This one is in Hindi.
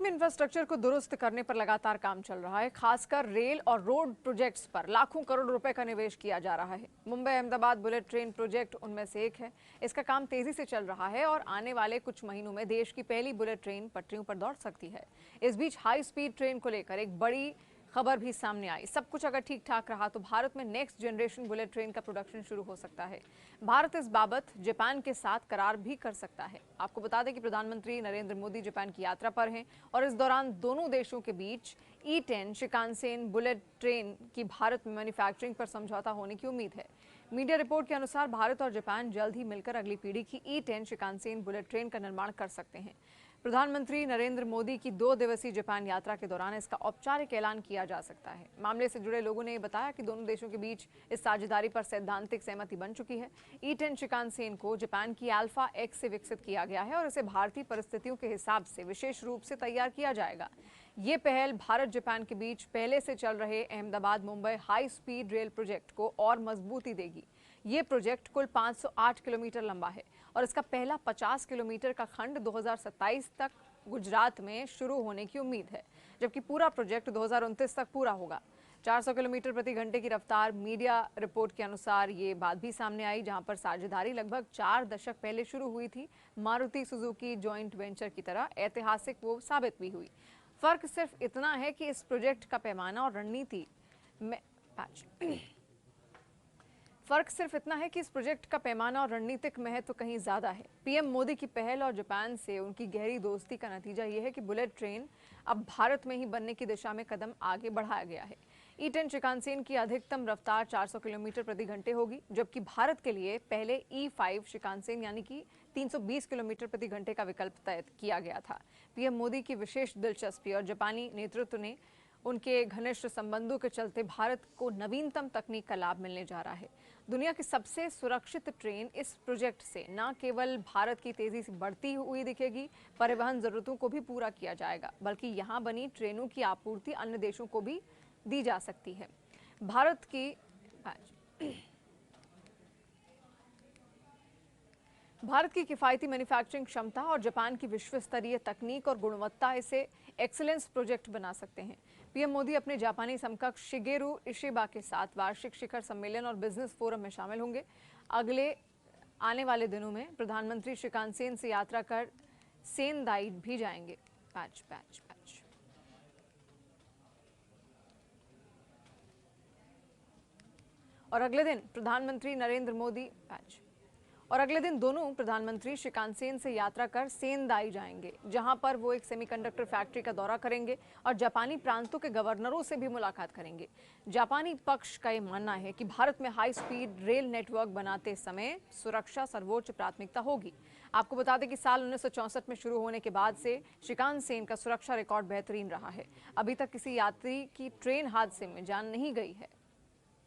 इंफ्रास्ट्रक्चर को दुरुस्त करने पर लगातार काम चल रहा है। खासकर रेल और रोड प्रोजेक्ट्स पर लाखों करोड़ रुपए का निवेश किया जा रहा है। Mumbai Ahmedabad bullet train project उनमें से एक है। इसका काम तेजी से चल रहा है और आने वाले कुछ महीनों में देश की पहली बुलेट ट्रेन पटरियों पर दौड़ सकती है। इस बीच हाई स्पीड ट्रेन को लेकर एक बड़ी खबर भी सामने आई। सब कुछ अगर ठीक ठाक रहा तो भारत में नेक्स्ट जनरेशन बुलेट ट्रेन का प्रोडक्शन शुरू हो सकता है। भारत इस बाबत जापान के साथ करार भी कर सकता है। आपको बता दें कि प्रधानमंत्री नरेंद्र मोदी जापान की यात्रा पर हैं और इस दौरान दोनों देशों के बीच E10 शिकानसेन बुलेट ट्रेन की भारत में मैन्युफैक्चरिंग पर समझौता होने की उम्मीद है। मीडिया रिपोर्ट के अनुसार भारत और जापान जल्द ही मिलकर अगली पीढ़ी की E10 शिकानसेन बुलेट ट्रेन का निर्माण कर सकते हैं। प्रधानमंत्री नरेंद्र मोदी की 2 दिवसीय जापान यात्रा के दौरान इसका औपचारिक ऐलान किया जा सकता है। मामले से जुड़े लोगों ने बताया कि दोनों देशों के बीच इस साझेदारी पर सैद्धांतिक सहमति बन चुकी है। E10 शिकानसेन को जापान की अल्फा एक्स से विकसित किया गया है और इसे भारतीय परिस्थितियों के हिसाब से विशेष रूप से तैयार किया जाएगा। ये पहल भारत जापान के बीच पहले से चल रहे Ahmedabad Mumbai high speed rail project को और मजबूती देगी। ये प्रोजेक्ट कुल 508 किलोमीटर लंबा है और इसका पहला 50 किलोमीटर का खंड 2027 तक गुजरात में शुरू होने की उम्मीद है, जबकि पूरा प्रोजेक्ट 2029 तक पूरा होगा। 400 किलोमीटर प्रति घंटे की रफ्तार। मीडिया रिपोर्ट के अनुसार ये बात भी सामने आई जहां पर साझेदारी लगभग 4 दशक पहले शुरू हुई थी। मारुति सुजुकी जॉइंट वेंचर की तरह ऐतिहासिक वो साबित भी हुई। फर्क सिर्फ इतना है कि इस प्रोजेक्ट का पैमाना और रणनीति में फर्क सिर्फ इतना है कि इस प्रोजेक्ट का पैमाना और रणनीतिक महत्व कहीं ज्यादा है। पीएम मोदी की पहल और जापान से उनकी गहरी दोस्ती का नतीजा यह है कि बुलेट ट्रेन अब भारत में ही बनने की दिशा में कदम आगे बढ़ाया गया है। E10 शिकानसेन की अधिकतम रफ्तार 400 किलोमीटर प्रति घंटे होगी, जबकि भारत के लिए पहले E5 शिकानसेन यानी कि 320 किलोमीटर प्रति घंटे का विकल्प तय किया गया था। पीएम मोदी की विशेष दिलचस्पी और जापानी नेतृत्व ने उनके घनिष्ठ संबंधों के चलते भारत को नवीनतम तकनीक का लाभ मिलने जा रहा है। दुनिया की सबसे सुरक्षित ट्रेन इस प्रोजेक्ट से न केवल भारत की तेजी से बढ़ती हुई दिखेगी, परिवहन जरूरतों को भी पूरा किया जाएगा, बल्कि यहाँ बनी ट्रेनों की आपूर्ति अन्य देशों को भी दी जा सकती है। भारत की किफायती मैन्युफैक्चरिंग क्षमता और जापान की विश्व स्तरीय तकनीक और गुणवत्ता इसे एक्सीलेंस प्रोजेक्ट बना सकते हैं। पीएम मोदी अपने जापानी समकक्ष शिगेरू इशिबा के साथ वार्षिक शिखर सम्मेलन और बिजनेस फोरम में शामिल होंगे। आने वाले दिनों में प्रधानमंत्री शिकानसेन से यात्रा कर सेंदाई भी जाएंगे। और अगले दिन दोनों प्रधानमंत्री शिकानसेन से यात्रा कर सेंदाई जाएंगे, जहां पर वो एक सेमीकंडक्टर फैक्ट्री का दौरा करेंगे और जापानी प्रांतों के गवर्नरों से भी मुलाकात करेंगे। जापानी पक्ष का ये मानना है कि भारत में हाई स्पीड रेल नेटवर्क बनाते समय सुरक्षा सर्वोच्च प्राथमिकता होगी। आपको बता दें कि साल 1964 में शुरू होने के बाद से शिकानसेन का सुरक्षा रिकॉर्ड बेहतरीन रहा है। अभी तक किसी यात्री की ट्रेन हादसे में जान नहीं गई है।